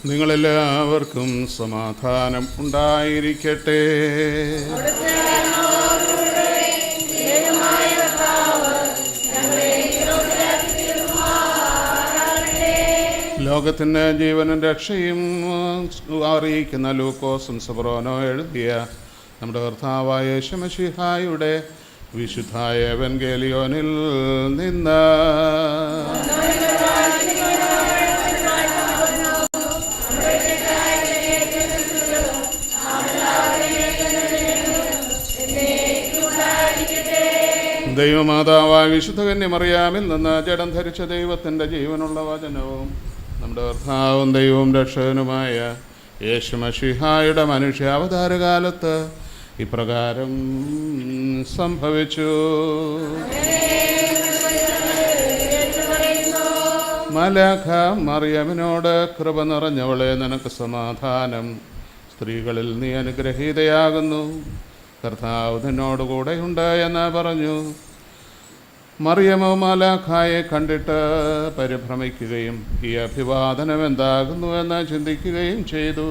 നിങ്ങളെല്ലാവർക്കും സമാധാനം ഉണ്ടായിരിക്കട്ടെ. ലോകത്തിന് ജീവനും രക്ഷയും അറിയിക്കുന്ന ലൂക്കോസും സബ്രോനോ എഴുതിയ നമ്മുടെ കർത്താവായ യേശു മിശിഹായുടെ വിശുദ്ധ എവൻഗേലിയോനിൽ നിന്ന് ദൈവമാതാവായ വിശുദ്ധ കന്യമറിയാമിൽ നിന്ന് ജഡം ധരിച്ച ദൈവത്തിൻ്റെ ജീവനുള്ള വചനവും നമ്മുടെ കർത്താവും ദൈവവും രക്ഷകനുമായ യേശു മിശിഹായുടെ മനുഷ്യാവതാരകാലത്ത് ഇപ്രകാരം സംഭവിച്ചു. മലാഖ മറിയമിനോട്, കൃപ നിറഞ്ഞവളെ, നിനക്ക് സമാധാനം, സ്ത്രീകളിൽ നീ അനുഗ്രഹീതയാകുന്നു, കർത്താവ് നിന്നോടുകൂടെയുണ്ട് എന്ന് പറഞ്ഞു. മറിയമോ മലാഖായെ കണ്ടിട്ട് പരിഭ്രമിക്കുകയും ഈ അഭിവാദനം എന്താകുന്നു എന്ന് ചിന്തിക്കുകയും ചെയ്തു.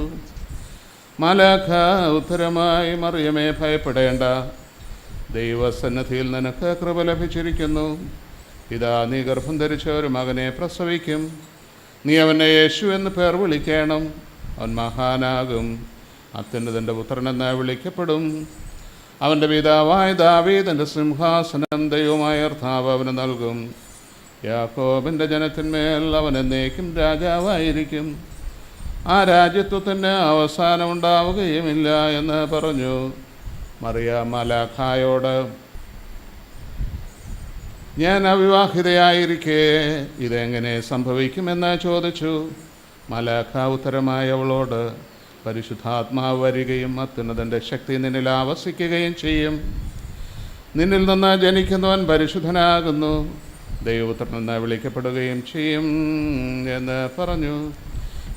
മലാഖ ഉത്തരമായി, മറിയമേ, ഭയപ്പെടേണ്ട, ദൈവസന്നിധിയിൽ നിനക്ക് കൃപ ലഭിച്ചിരിക്കുന്നു. ഇതാ, നീ ഗർഭം ധരിച്ച ഒരു മകനെ പ്രസവിക്കും, നീ അവനെ യേശു എന്ന് പേർ വിളിക്കണം. അവൻ മഹാനാകും, അത്യുന്നതൻ്റെ പുത്രനെന്ന് വിളിക്കപ്പെടും. അവൻ്റെ പിതാവായ ദാവീദിൻ്റെ സിംഹാസനം ദൈവമായ കർത്താവ് അവന് നൽകും. യാക്കോബിൻ്റെ ജനത്തിന്മേൽ അവൻ എന്നേക്കും രാജാവായിരിക്കും. ആ രാജ്യത്വത്തിന് അവസാനമുണ്ടാവുകയുമില്ല എന്ന് പറഞ്ഞു. മറിയാം മലാഖായോട്, ഞാൻ അവിവാഹിതയായിരിക്കെ ഇതെങ്ങനെ സംഭവിക്കുമെന്ന് ചോദിച്ചു. മലാഖ ഉത്തരമായി അവളോട്, പരിശുദ്ധാത്മാവ് വരികയും അത്യുന്നതൻ്റെ ശക്തി നിന്നിൽ ആവസിക്കുകയും ചെയ്യും. നിന്നിൽ നിന്ന് ജനിക്കുന്നവൻ പരിശുദ്ധനാകുന്നു, ദൈവപുത്രനെന്ന് വിളിക്കപ്പെടുകയും ചെയ്യും എന്ന് പറഞ്ഞു.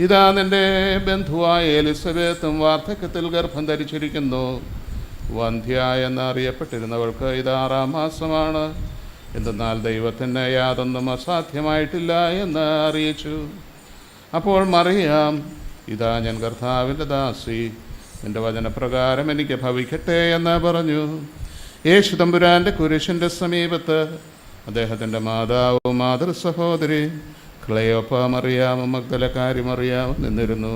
ഇതാ, നിൻ്റെ ബന്ധുവായ എലിസബത്തും വാർദ്ധക്യത്തിൽ ഗർഭം ധരിച്ചിരിക്കുന്നു. വന്ധ്യ എന്നറിയപ്പെട്ടിരുന്നവൾക്ക് ഇത് 6-ാം മാസമാണ്. എന്തെന്നാൽ ദൈവത്തിന് യാതൊന്നും അസാധ്യമായിട്ടില്ല എന്ന് അറിയിച്ചു. അപ്പോൾ മറിയാം, ഇതാ, ഞാൻ കർത്താവിൻ്റെ ദാസി, എൻ്റെ വചനപ്രകാരം എനിക്ക് ഭവിക്കട്ടെ എന്ന് പറഞ്ഞു. യേശു തമ്പുരാൻ്റെ കുരിശിൻ്റെ സമീപത്ത് അദ്ദേഹത്തിൻ്റെ മാതാവും മാതൃ സഹോദരി ക്ലയോപ്പ മറിയാമും മഗ്ദലക്കാരി മറിയാമും നിന്നിരുന്നു.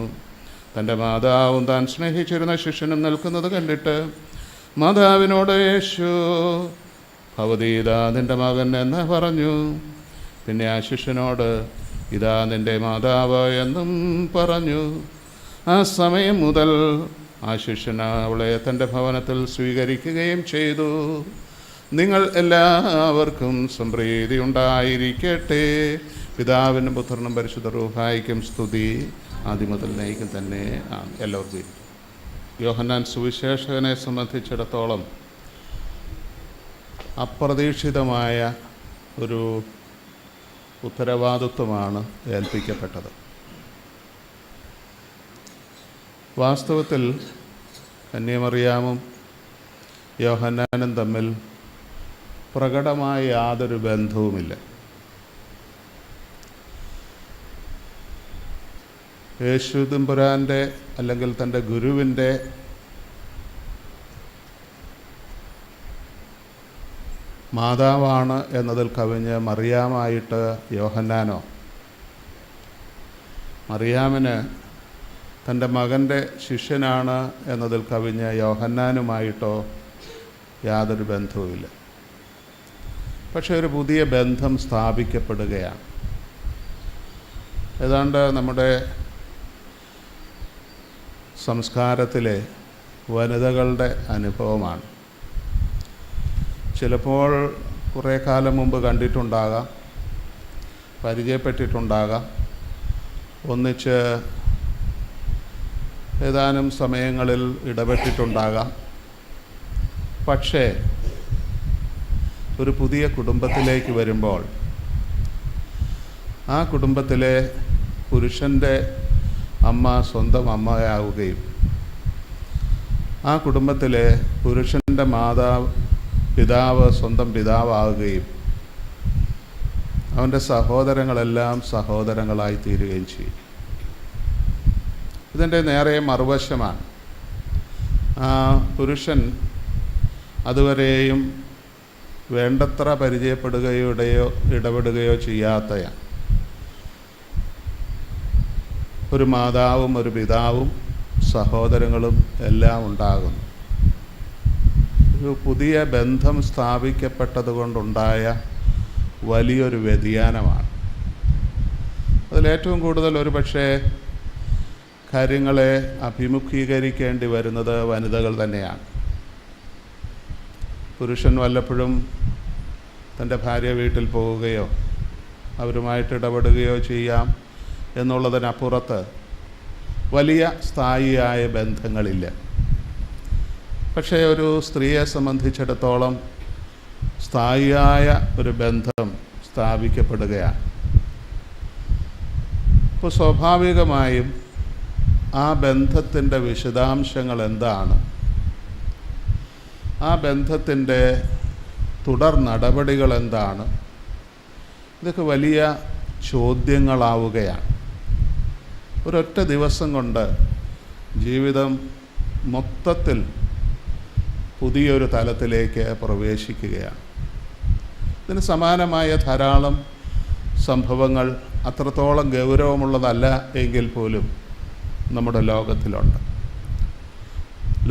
തൻ്റെ മാതാവും താൻ സ്നേഹിച്ചിരുന്ന ശിഷ്യനും നിൽക്കുന്നത് കണ്ടിട്ട് മാതാവിനോട് യേശു, ഭവതീതാ നിൻ്റെ മകൻ എന്ന് പറഞ്ഞു. പിന്നെ ആ ശിഷ്യനോട്, ഇതാ നിൻ്റെ മാതാവ് എന്നും പറഞ്ഞു. ആ സമയം മുതൽ ആ ശിഷ്യൻ അവളെ തൻ്റെ ഭവനത്തിൽ സ്വീകരിക്കുകയും ചെയ്തു. നിങ്ങൾ എല്ലാവർക്കും സംപ്രീതി ഉണ്ടായിരിക്കട്ടെ. പിതാവിനും പുത്രനും പരിശുദ്ധ റൂഹായിക്കും സ്തുതി, ആദ്യം മുതൽ നയിക്കും തന്നെ. എല്ലാവർക്കും യോഹന്നാൻ സുവിശേഷകനെ സംബന്ധിച്ചിടത്തോളം അപ്രതീക്ഷിതമായ ഒരു ഉത്തരവാദിത്വമാണ് ഏൽപ്പിക്കപ്പെട്ടത്. വാസ്തവത്തിൽ കന്യമറിയാമും യോഹന്നാനും തമ്മിൽ പ്രകടമായ യാതൊരു ബന്ധവുമില്ല. യേശു തമ്പുരാൻ്റെ അല്ലെങ്കിൽ തൻ്റെ ഗുരുവിൻ്റെ മാതാവാണ് എന്നതിൽ കവിഞ്ഞ് മറിയാമായിട്ട് യോഹന്നാനോ, മറിയാമിന് തൻ്റെ മകൻ്റെ ശിഷ്യനാണ് എന്നതിൽ കവിഞ്ഞ് യോഹന്നാനുമായിട്ടോ യാതൊരു ബന്ധവുമില്ല. പക്ഷേ ഒരു പുതിയ ബന്ധം സ്ഥാപിക്കപ്പെടുകയാണ്. ഏതാണ്ട് നമ്മുടെ സംസ്കാരത്തിലെ വനിതകളുടെ അനുഭവമാണ്. ചിലപ്പോൾ കുറേ കാലം മുമ്പ് കണ്ടിട്ടുണ്ടാകാം, പരിചയപ്പെട്ടിട്ടുണ്ടാകാം, ഒന്നിച്ച് ഏതാനും സമയങ്ങളിൽ ഇടപെട്ടിട്ടുണ്ടാകാം. പക്ഷേ ഒരു പുതിയ കുടുംബത്തിലേക്ക് വരുമ്പോൾ ആ കുടുംബത്തിലെ പുരുഷൻ്റെ അമ്മ സ്വന്തം അമ്മയാവുകയും ആ കുടുംബത്തിലെ പുരുഷൻ്റെ പിതാവ് സ്വന്തം പിതാവാകുകയും അവൻ്റെ സഹോദരങ്ങളെല്ലാം സഹോദരങ്ങളായി തീരുകയും ചെയ്യും. ഇതിൻ്റെ നേരെ മറുവശമാണ്. പുരുഷൻ അതുവരെയും വേണ്ടത്ര പരിചയപ്പെടുകയോ ഇടപെടുകയോ ചെയ്യാത്തയാണ് ഒരു മാതാവും ഒരു പിതാവും സഹോദരങ്ങളും എല്ലാം ഉണ്ടാകുന്നു. ഒരു പുതിയ ബന്ധം സ്ഥാപിക്കപ്പെട്ടതുകൊണ്ടുണ്ടായ വലിയൊരു വ്യതിയാനമാണ്. അതിലേറ്റവും കൂടുതൽ ഒരു പക്ഷേ കാര്യങ്ങളെ അഭിമുഖീകരിക്കേണ്ടി വരുന്നത് വനിതകൾ തന്നെയാണ്. പുരുഷൻ വല്ലപ്പോഴും തൻ്റെ ഭാര്യ വീട്ടിൽ പോവുകയോ അവരുമായിട്ട് ഇടപെടുകയോ ചെയ്യാം എന്നുള്ളതിനപ്പുറത്ത് വലിയ സ്ഥായിയായ ബന്ധങ്ങളില്ല. പക്ഷേ ഒരു സ്ത്രീയെ സംബന്ധിച്ചിടത്തോളം സ്ഥായിയായ ഒരു ബന്ധം സ്ഥാപിക്കപ്പെടുകയാണ്. അപ്പോൾ സ്വാഭാവികമായും ആ ബന്ധത്തിൻ്റെ വിശദാംശങ്ങൾ എന്താണ്, ആ ബന്ധത്തിൻ്റെ തുടർ നടപടികൾ എന്താണ്, ഇതൊക്കെ വലിയ ചോദ്യങ്ങളാവുകയാണ്. ഒരൊറ്റ ദിവസം കൊണ്ട് ജീവിതം മൊത്തത്തിൽ പുതിയൊരു തലത്തിലേക്ക് പ്രവേശിക്കുകയാണ്. ഇതിന് സമാനമായ ധാരാളം സംഭവങ്ങൾ അത്രത്തോളം ഗൗരവമുള്ളതല്ല എങ്കിൽ പോലും നമ്മുടെ ലോകത്തിലുണ്ട്.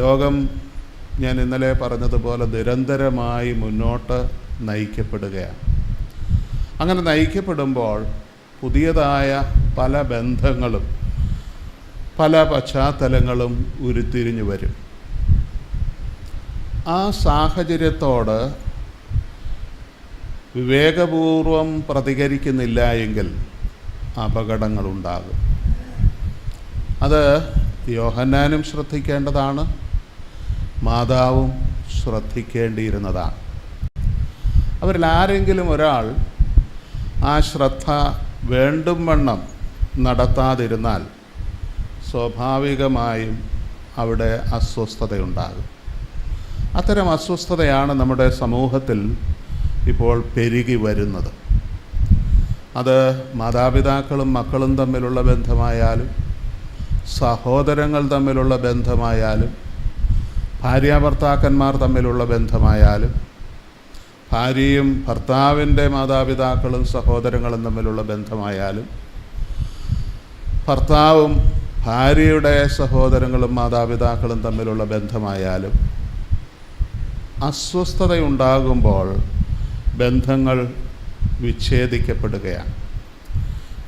ലോകം ഞാൻ ഇന്നലെ പറഞ്ഞതുപോലെ നിരന്തരമായി മുന്നോട്ട് നയിക്കപ്പെടുകയാണ്. അങ്ങനെ നയിക്കപ്പെടുമ്പോൾ പുതിയതായ പല ബന്ധങ്ങളും പല പശ്ചാത്തലങ്ങളും ഉരുത്തിരിഞ്ഞു വരും. ആ സാഹചര്യത്തോട് വിവേകപൂർവം പ്രതികരിക്കുന്നില്ല എങ്കിൽ അപകടങ്ങളുണ്ടാകും. അത് യോഹന്നാനും ശ്രദ്ധിക്കേണ്ടതാണ്, മാതാവും ശ്രദ്ധിക്കേണ്ടിയിരുന്നതാണ്. അവരിൽ ആരെങ്കിലും ഒരാൾ ആ ശ്രദ്ധ വേണ്ടും വണ്ണം നടത്താതിരുന്നാൽ സ്വാഭാവികമായും അവിടെ അസ്വസ്ഥതയുണ്ടാകും. അത്തരം അസ്വസ്ഥതയാണ് നമ്മുടെ സമൂഹത്തിൽ ഇപ്പോൾ പെരുകി വരുന്നത്. അത് മാതാപിതാക്കളും മക്കളും തമ്മിലുള്ള ബന്ധമായാലും, സഹോദരങ്ങൾ തമ്മിലുള്ള ബന്ധമായാലും, ഭാര്യാഭർത്താക്കന്മാർ തമ്മിലുള്ള ബന്ധമായാലും, ഭാര്യയും ഭർത്താവിൻ്റെ മാതാപിതാക്കളും സഹോദരങ്ങളും തമ്മിലുള്ള ബന്ധമായാലും, ഭർത്താവും ഭാര്യയുടെ സഹോദരങ്ങളും മാതാപിതാക്കളും തമ്മിലുള്ള ബന്ധമായാലും, അസ്വസ്ഥതയുണ്ടാകുമ്പോൾ ബന്ധങ്ങൾ വിച്ഛേദിക്കപ്പെടുകയാണ്.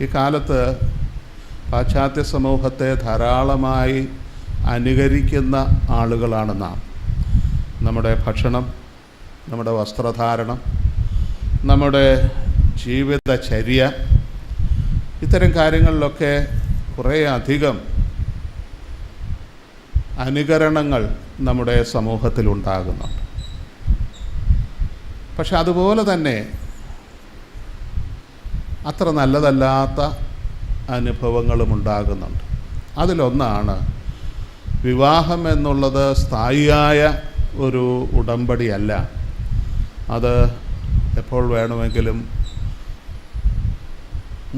ഈ കാലത്ത് പാശ്ചാത്യ സമൂഹത്തെ ധാരാളമായി അനുകരിക്കുന്ന ആളുകളാണ് നാം. നമ്മുടെ ഭക്ഷണം, നമ്മുടെ വസ്ത്രധാരണം, നമ്മുടെ ജീവിതചര്യ, ഇത്തരം കാര്യങ്ങളിലൊക്കെ കുറേ അധികം അനുകരണങ്ങൾ നമ്മുടെ സമൂഹത്തിലുണ്ടാകുന്നുണ്ട്. പക്ഷെ അതുപോലെ തന്നെ അത്ര നല്ലതല്ലാത്ത അനുഭവങ്ങളും ഉണ്ടാകുന്നുണ്ട്. അതിലൊന്നാണ് വിവാഹം എന്നുള്ളത് സ്ഥായിയായ ഒരു ഉടമ്പടിയല്ല. അത് എപ്പോൾ വേണമെങ്കിലും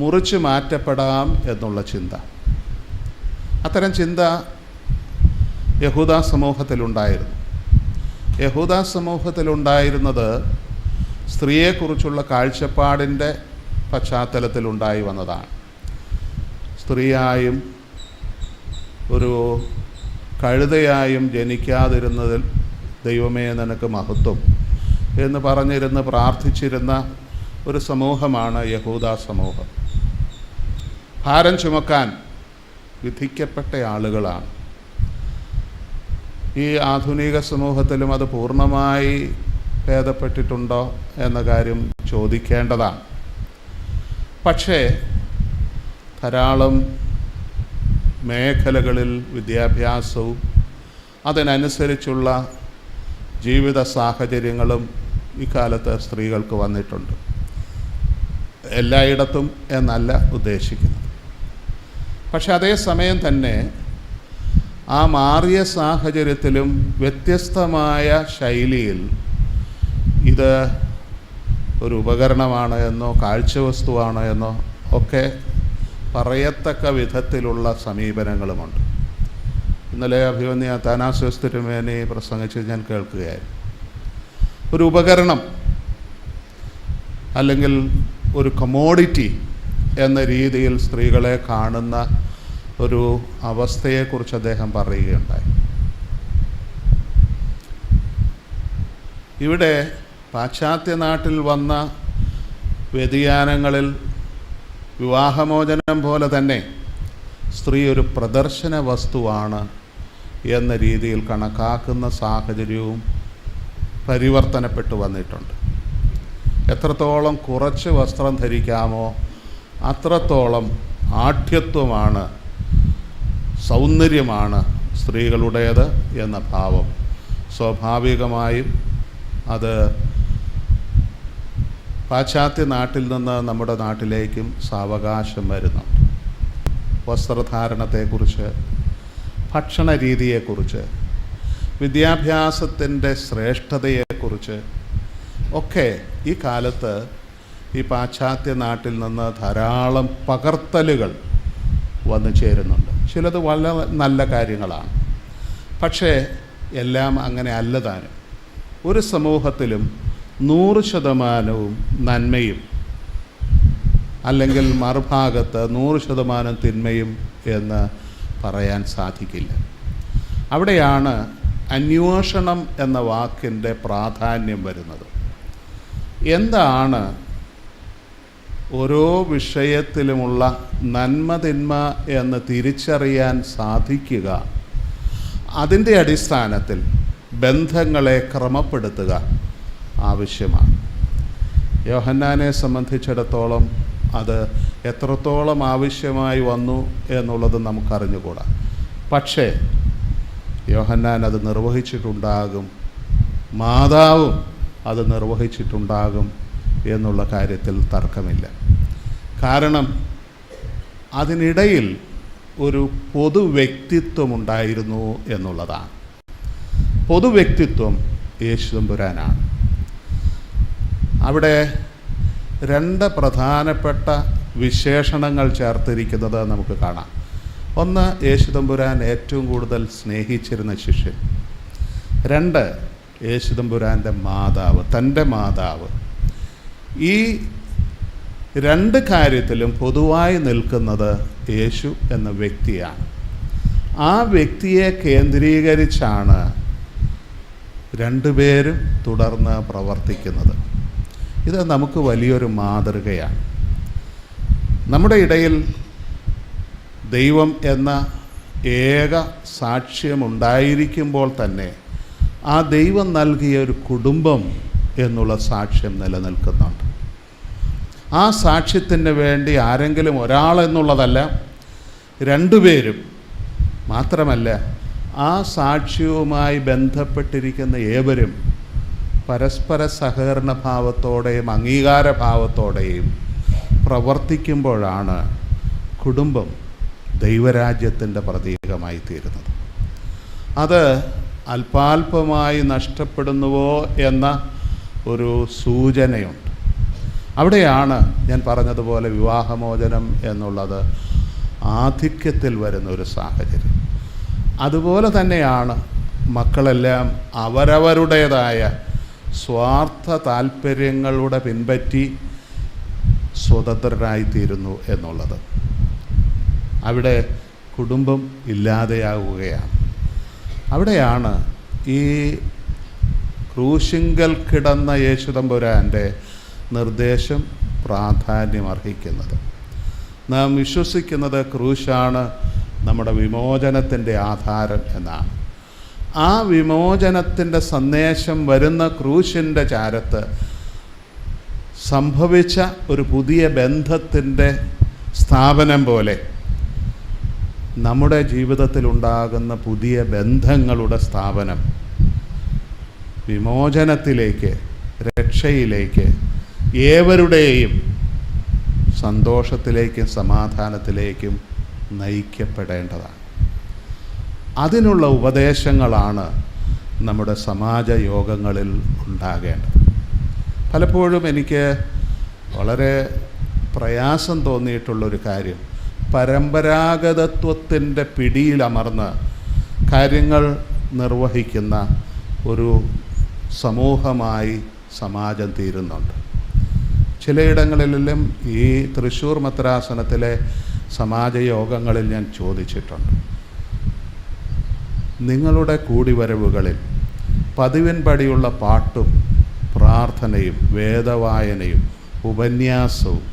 മുറിച്ച് മാറ്റപ്പെടാം എന്നുള്ള ചിന്ത. അത്തരം ചിന്ത യഹൂദ സമൂഹത്തിലുണ്ടായിരുന്നു. യഹൂദ സമൂഹത്തിലുണ്ടായിരുന്നത് സ്ത്രീയെക്കുറിച്ചുള്ള കാഴ്ചപ്പാടിൻ്റെ പശ്ചാത്തലത്തിലുണ്ടായി വന്നതാണ്. സ്ത്രീയായും ഒരു കഴുതയായും ജനിക്കാതിരുന്നതിൽ ദൈവമേ നിനക്ക് മഹത്വം എന്ന് പറഞ്ഞിരുന്ന് പ്രാർത്ഥിച്ചിരുന്ന ഒരു സമൂഹമാണ് യഹൂദ സമൂഹം. ഭാരം ചുമക്കാൻ വിധിക്കപ്പെട്ട ആളുകളാണ്. ഈ ആധുനിക സമൂഹത്തിലും അത് പൂർണ്ണമായി ഭേദപ്പെട്ടിട്ടുണ്ടോ എന്ന കാര്യം ചോദിക്കേണ്ടതാണ്. പക്ഷേ ധാരാളം മേഖലകളിൽ വിദ്യാഭ്യാസവും അതിനനുസരിച്ചുള്ള ജീവിത സാഹചര്യങ്ങളും ഇക്കാലത്ത് സ്ത്രീകൾക്ക് വന്നിട്ടുണ്ട്. എല്ലായിടത്തും എന്നല്ല ഉദ്ദേശിക്കുന്നത്. പക്ഷെ അതേസമയം തന്നെ ആ മാറിയ സാഹചര്യത്തിലും വ്യത്യസ്തമായ ശൈലിയിൽ ഇത് ഒരു ഉപകരണമാണ് എന്നോ കാഴ്ചവസ്തുവാണ് എന്നോ ഒക്കെ പറയത്തക്ക വിധത്തിലുള്ള സമീപനങ്ങളുമുണ്ട്. ഇന്നലെ അഭിമന്യ അത്താനാസ്യോസ് തിരുമേനി പ്രസംഗിച്ച് ഞാൻ കേൾക്കുകയായിരുന്നു. ഒരു ഉപകരണം അല്ലെങ്കിൽ ഒരു കമോഡിറ്റി എന്ന രീതിയിൽ സ്ത്രീകളെ കാണുന്ന ഒരു അവസ്ഥയെക്കുറിച്ച് അദ്ദേഹം പറയുകയുണ്ടായി. ഇവിടെ പാശ്ചാത്യ നാട്ടിൽ വന്ന വ്യതിയാനങ്ങളിൽ വിവാഹമോചനം പോലെ തന്നെ സ്ത്രീ ഒരു പ്രദർശന വസ്തുവാണ് എന്ന രീതിയിൽ കണക്കാക്കുന്ന സാഹചര്യവും പരിവർത്തനപ്പെട്ടു വന്നിട്ടുണ്ട്. എത്രത്തോളം കുറച്ച് വസ്ത്രം ധരിക്കാമോ അത്രത്തോളം ആഢ്യത്വമാണ്, സൗന്ദര്യമാണ് സ്ത്രീകളുടേത് എന്ന ഭാവം സ്വാഭാവികമായും അത് പാശ്ചാത്യ നാട്ടിൽ നിന്ന് നമ്മുടെ നാട്ടിലേക്കും സാവകാശം വരുന്നുണ്ട്. വസ്ത്രധാരണത്തെക്കുറിച്ച്, ഭക്ഷണ രീതിയെക്കുറിച്ച്, വിദ്യാഭ്യാസത്തിൻ്റെ ശ്രേഷ്ഠതയെക്കുറിച്ച് ഒക്കെ ഈ കാലത്ത് ഈ പാശ്ചാത്യ നാട്ടിൽ നിന്ന് ധാരാളം പകർത്തലുകൾ വന്നു ചേരുന്നുണ്ട്. ചിലത് വളരെ നല്ല കാര്യങ്ങളാണ്, പക്ഷേ എല്ലാം അങ്ങനെ അല്ലതാനും. ഒരു സമൂഹത്തിലും 100% നന്മയും അല്ലെങ്കിൽ മറുഭാഗത്ത് 100% തിന്മയും എന്ന് പറയാൻ സാധിക്കില്ല. അവിടെയാണ് അന്വേഷണം എന്ന വാക്കിൻ്റെ പ്രാധാന്യം വരുന്നത്. എന്താണ് ഓരോ വിഷയത്തിലുമുള്ള നന്മ തിന്മ എന്ന് തിരിച്ചറിയാൻ സാധിക്കുക, അതിൻ്റെ അടിസ്ഥാനത്തിൽ ബന്ധങ്ങളെ ക്രമപ്പെടുത്തുക ആവശ്യമാണ്. യോഹന്നാനെ സംബന്ധിച്ചിടത്തോളം അത് എത്രത്തോളം ആവശ്യമായി വന്നു എന്നുള്ളത് നമുക്കറിഞ്ഞുകൂടാ. പക്ഷേ യോഹന്നാൻ അത് നിർവഹിച്ചിട്ടുണ്ടാകും, മാതാവും അത് നിർവഹിച്ചിട്ടുണ്ടാകും എന്നുള്ള കാര്യത്തിൽ തർക്കമില്ല. കാരണം അതിനിടയിൽ ഒരു പൊതുവ്യക്തിത്വമുണ്ടായിരുന്നു എന്നുള്ളതാണ്. പൊതുവ്യക്തിത്വം യേശുതമ്പുരാനാണ്. അവിടെ 2 പ്രധാനപ്പെട്ട വിശേഷണങ്ങൾ ചേർത്തിരിക്കുന്നത് നമുക്ക് കാണാം. ഒന്ന്, യേശുതമ്പുരാൻ ഏറ്റവും കൂടുതൽ സ്നേഹിച്ചിരുന്ന ശിഷ്യൻ. 2, യേശുതമ്പുരാൻ്റെ മാതാവ്, തൻ്റെ മാതാവ്. ഈ 2 കാര്യത്തിലും പൊതുവായി നിൽക്കുന്നത് യേശു എന്ന വ്യക്തിയാണ്. ആ വ്യക്തിയെ കേന്ദ്രീകരിച്ചാണ് 2 പേരും തുടർന്ന് പ്രവർത്തിക്കുന്നത്. ഇത് നമുക്ക് വലിയൊരു മാതൃകയാണ്. നമ്മുടെ ഇടയിൽ ദൈവം എന്ന ഏക സാക്ഷ്യമുണ്ടായിരിക്കുമ്പോൾ തന്നെ ആ ദൈവം നൽകിയ ഒരു കുടുംബം എന്നുള്ള സാക്ഷ്യം നിലനിൽക്കുന്നുണ്ട്. ആ സാക്ഷ്യത്തിന് വേണ്ടി ആരെങ്കിലും ഒരാളെന്നുള്ളതല്ല, 2 പേരും. മാത്രമല്ല, ആ സാക്ഷ്യവുമായി ബന്ധപ്പെട്ടിരിക്കുന്ന ഏവരും പരസ്പര സഹകരണ ഭാവത്തോടെയും അംഗീകാരഭാവത്തോടെയും പ്രവർത്തിക്കുമ്പോഴാണ് കുടുംബം ദൈവരാജ്യത്തിൻ്റെ പ്രതീകമായി തീരുന്നത്. അത് അല്പാൽപമായി നഷ്ടപ്പെടുന്നുവോ എന്ന ഒരു സൂചനയുണ്ട്. അവിടെയാണ് ഞാൻ പറഞ്ഞതുപോലെ വിവാഹമോചനം എന്നുള്ളത് ആധിക്യത്തിൽ വരുന്ന ഒരു സാഹചര്യം. അതുപോലെ തന്നെയാണ് മക്കളെല്ലാം അവരവരുടേതായ സ്വാർത്ഥ താല്പര്യങ്ങളുടെ പിൻപറ്റി സ്വതന്ത്രരായിത്തീരുന്നു എന്നുള്ളത്. അവിടെ കുടുംബം ഇല്ലാതെയാവുകയാണ്. അവിടെയാണ് ഈ ക്രൂശിങ്കൽ കിടന്ന യേശുതമ്പുരാൻ്റെ നിർദ്ദേശം പ്രാധാന്യമർഹിക്കുന്നത്. നാം വിശ്വസിക്കുന്നത് ക്രൂശാണ് നമ്മുടെ വിമോചനത്തിൻ്റെ ആധാരം എന്നാണ്. ആ വിമോചനത്തിൻ്റെ സന്ദേശം വരുന്ന ക്രൂശിൻ്റെ ചാരത്ത് സംഭവിച്ച ഒരു പുതിയ ബന്ധത്തിൻ്റെ സ്ഥാപനം പോലെ നമ്മുടെ ജീവിതത്തിലുണ്ടാകുന്ന പുതിയ ബന്ധങ്ങളുടെ സ്ഥാപനം വിമോചനത്തിലേക്ക്, രക്ഷയിലേക്ക്, ഏവരുടെയും സന്തോഷത്തിലേക്കും സമാധാനത്തിലേക്കും നയിക്കപ്പെടേണ്ടതാണ്. അതിനുള്ള ഉപദേശങ്ങളാണ് നമ്മുടെ സമാജ യോഗങ്ങളിൽ ഉണ്ടാകേണ്ടത്. പലപ്പോഴും എനിക്ക് വളരെ പ്രയാസം തോന്നിയിട്ടുള്ളൊരു കാര്യം, പരമ്പരാഗതത്വത്തിൻ്റെ പിടിയിലമർന്ന് കാര്യങ്ങൾ നിർവഹിക്കുന്ന ഒരു സമൂഹമായി സമാജം തീരുന്നുണ്ട്. ചിലയിടങ്ങളിലും ഈ തൃശ്ശൂർ മദ്രാസനത്തിലെ സമാജയോഗങ്ങളിൽ ഞാൻ ചോദിച്ചിട്ടുണ്ട്, നിങ്ങളുടെ കൂടിവരവുകളിൽ പതിവിൻപടിയുള്ള പാട്ടും പ്രാർത്ഥനയും വേദവായനയും ഉപന്യാസവും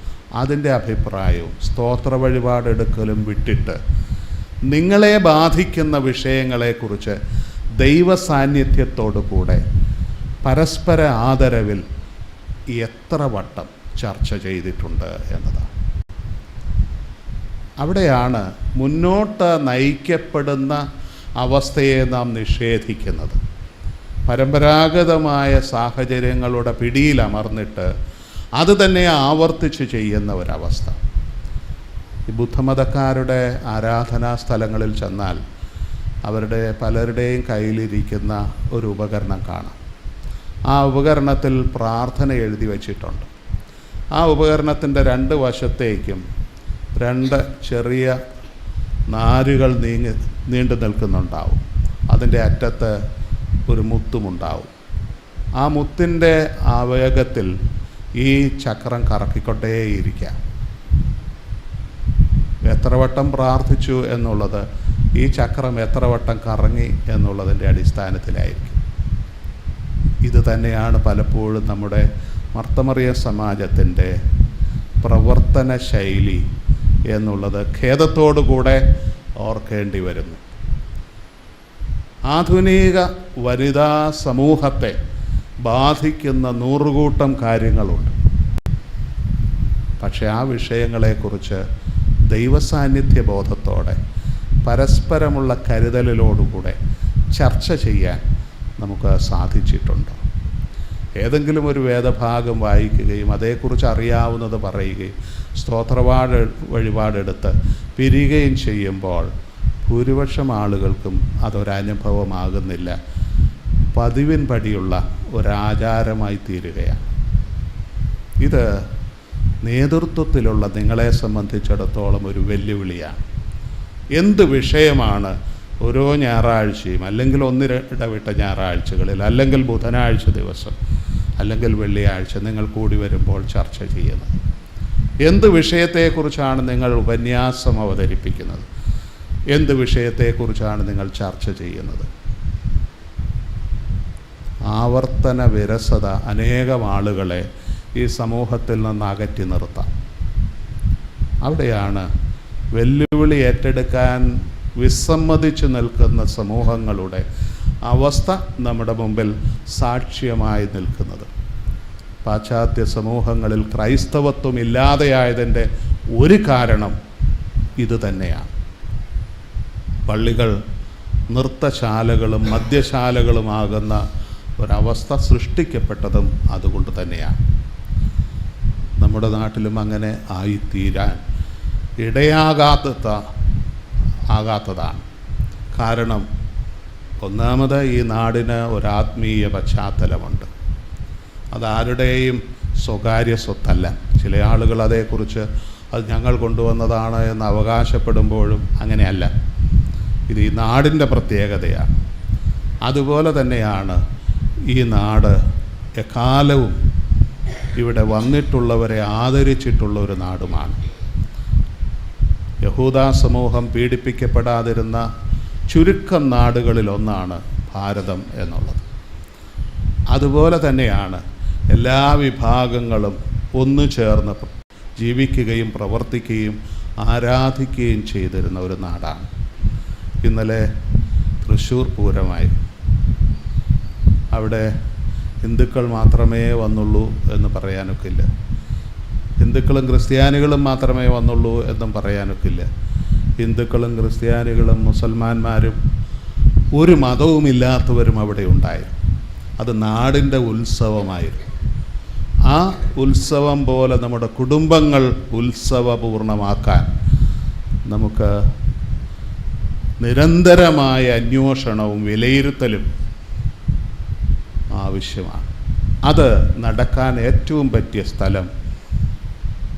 അതിൻ്റെ അഭിപ്രായവും സ്തോത്ര വഴിപാടെടുക്കലും വിട്ടിട്ട് നിങ്ങളെ ബാധിക്കുന്ന വിഷയങ്ങളെക്കുറിച്ച് ദൈവസാന്നിധ്യത്തോടു കൂടെ പരസ്പര ആദരവിൽ എത്ര വട്ടം ചർച്ച ചെയ്തിട്ടുണ്ട് എന്നതാണ്. അവിടെയാണ് മുന്നോട്ട് നയിക്കപ്പെടുന്ന അവസ്ഥയെ നാം നിഷേധിക്കുന്നത്. പരമ്പരാഗതമായ സാഹചര്യങ്ങളുടെ പിടിയിലമർന്നിട്ട് അത് തന്നെ ആവർത്തിച്ച് ചെയ്യുന്ന ഒരവസ്ഥ. ഈ ബുദ്ധമതക്കാരുടെ ആരാധനാ സ്ഥലങ്ങളിൽ ചെന്നാൽ അവരുടെ പലരുടെയും കയ്യിലിരിക്കുന്ന ഒരു ഉപകരണം കാണാം. ആ ഉപകരണത്തിൽ പ്രാർത്ഥന എഴുതി വച്ചിട്ടുണ്ട്. ആ ഉപകരണത്തിൻ്റെ രണ്ട് വശത്തേക്കും രണ്ട് ചെറിയ നാരുകൾ നീണ്ടു നിൽക്കുന്നുണ്ടാവും. അതിൻ്റെ അറ്റത്ത് ഒരു മുത്തുമുണ്ടാവും. ആ മുത്തിൻ്റെ ആവേഗത്തിൽ ഈ ചക്രം കറക്കിക്കൊണ്ടേയിരിക്കാം. എത്ര വട്ടം പ്രാർത്ഥിച്ചു എന്നുള്ളത് ഈ ചക്രം എത്ര വട്ടം കറങ്ങി എന്നുള്ളതിൻ്റെ അടിസ്ഥാനത്തിലായിരിക്കും. ഇത് തന്നെയാണ് പലപ്പോഴും നമ്മുടെ മർത്തമറിയ സമാജത്തിൻ്റെ പ്രവർത്തന ശൈലി എന്നുള്ളത് ഖേദത്തോടു കൂടെ ഓർക്കേണ്ടി വരുന്നു. ആധുനിക വനിതാ സമൂഹത്തെ ബാധിക്കുന്ന നൂറുകൂട്ടം കാര്യങ്ങളുണ്ട്. പക്ഷെ ആ വിഷയങ്ങളെക്കുറിച്ച് ദൈവസാന്നിധ്യ ബോധത്തോടെ പരസ്പരമുള്ള കരുതലിലോടുകൂടെ ചർച്ച ചെയ്യാൻ നമുക്ക് സാധിച്ചിട്ടുണ്ട്. ഏതെങ്കിലും ഒരു വേദഭാഗം വായിക്കുകയും അതേക്കുറിച്ച് അറിയാവുന്നത് പറയുകയും വഴിപാടെടുത്ത് പിരിയുകയും ചെയ്യുമ്പോൾ ഭൂരിപക്ഷം ആളുകൾക്കും അതൊരനുഭവമാകുന്നില്ല, പതിവിൻപടിയുള്ള ഒരാചാരമായി തീരുകയാണ്. ഇത് നേതൃത്വത്തിലുള്ള നിങ്ങളെ സംബന്ധിച്ചിടത്തോളം ഒരു വെല്ലുവിളിയാണ്. എന്ത് വിഷയമാണ് ഓരോ ഞായറാഴ്ചയും, അല്ലെങ്കിൽ ഒന്നിടവിട്ട ഞായറാഴ്ചകളിൽ, അല്ലെങ്കിൽ ബുധനാഴ്ച ദിവസം, അല്ലെങ്കിൽ വെള്ളിയാഴ്ച നിങ്ങൾ കൂടി വരുമ്പോൾ ചർച്ച ചെയ്യുന്നത്? എന്ത് വിഷയത്തെക്കുറിച്ചാണ് നിങ്ങൾ ഉപന്യാസം അവതരിപ്പിക്കുന്നത്? എന്ത് വിഷയത്തെക്കുറിച്ചാണ് നിങ്ങൾ ചർച്ച ചെയ്യുന്നത്? ആവർത്തന വിരസത അനേകം ആളുകളെ ഈ സമൂഹത്തിൽ നിന്ന് അകറ്റി നിർത്താം. അവിടെയാണ് വെല്ലുവിളി ഏറ്റെടുക്കാൻ വിസമ്മതിച്ചു നിൽക്കുന്ന സമൂഹങ്ങളുടെ അവസ്ഥ നമ്മുടെ മുമ്പിൽ സാക്ഷ്യമായി നിൽക്കുന്നത്. പാശ്ചാത്യ സമൂഹങ്ങളിൽ ക്രൈസ്തവത്വം ഇല്ലാതെയായതിൻ്റെ ഒരു കാരണം ഇത് തന്നെയാണ്. പള്ളികൾ നൃത്തശാലകളും മദ്യശാലകളുമാകുന്ന ഒരവസ്ഥ സൃഷ്ടിക്കപ്പെട്ടതും അതുകൊണ്ട് തന്നെയാണ്. നമ്മുടെ നാട്ടിലും അങ്ങനെ ആയിത്തീരാൻ ആകാത്തതാണ്. കാരണം ഒന്നാമത് ഈ നാടിന് ഒരാത്മീയ പശ്ചാത്തലമുണ്ട്. അതാരുടെയും സ്വകാര്യ സ്വത്തല്ല. ചില ആളുകൾ അതേക്കുറിച്ച് അത് ഞങ്ങൾ കൊണ്ടുവന്നതാണ് എന്ന് അവകാശപ്പെടുമ്പോഴും അങ്ങനെയല്ല. ഇത് ഈ നാടിൻ്റെ പ്രത്യേകതയാണ്. അതുപോലെ തന്നെയാണ് ഈ നാട് എക്കാലവും ഇവിടെ വന്നിട്ടുള്ളവരെ ആദരിച്ചിട്ടുള്ള ഒരു നാടുമാണ്. യഹൂദ സമൂഹം പീഡിപ്പിക്കപ്പെടാതിരുന്ന ചുരുക്കം നാടുകളിലൊന്നാണ് ഭാരതം എന്നുള്ളത്. അതുപോലെ തന്നെയാണ് എല്ലാ വിഭാഗങ്ങളും ഒന്നു ചേർന്ന് ജീവിക്കുകയും പ്രവർത്തിക്കുകയും ആരാധിക്കുകയും ചെയ്തിരുന്ന ഒരു നാടാണ്. ഇന്നലെ തൃശ്ശൂർ പൂരമായി. അവിടെ ഹിന്ദുക്കൾ മാത്രമേ വന്നുള്ളൂ എന്ന് പറയാനൊക്കില്ല. ഹിന്ദുക്കളും ക്രിസ്ത്യാനികളും മാത്രമേ വന്നുള്ളൂ എന്നും പറയാനൊക്കില്ല. ഹിന്ദുക്കളും ക്രിസ്ത്യാനികളും മുസൽമാന്മാരും ഒരു മതവുമില്ലാത്തവരും അവിടെ ഉണ്ടായിരുന്നു. അത് നാടിൻ്റെ ഉത്സവമായിരുന്നു. ആ ഉത്സവം പോലെ നമ്മുടെ കുടുംബങ്ങൾ ഉത്സവപൂർണമാക്കാൻ നമുക്ക് നിരന്തരമായ അന്വേഷണവും വിലയിരുത്തലും ആവശ്യമാണ്. അത് നടക്കാൻ ഏറ്റവും പറ്റിയ സ്ഥലം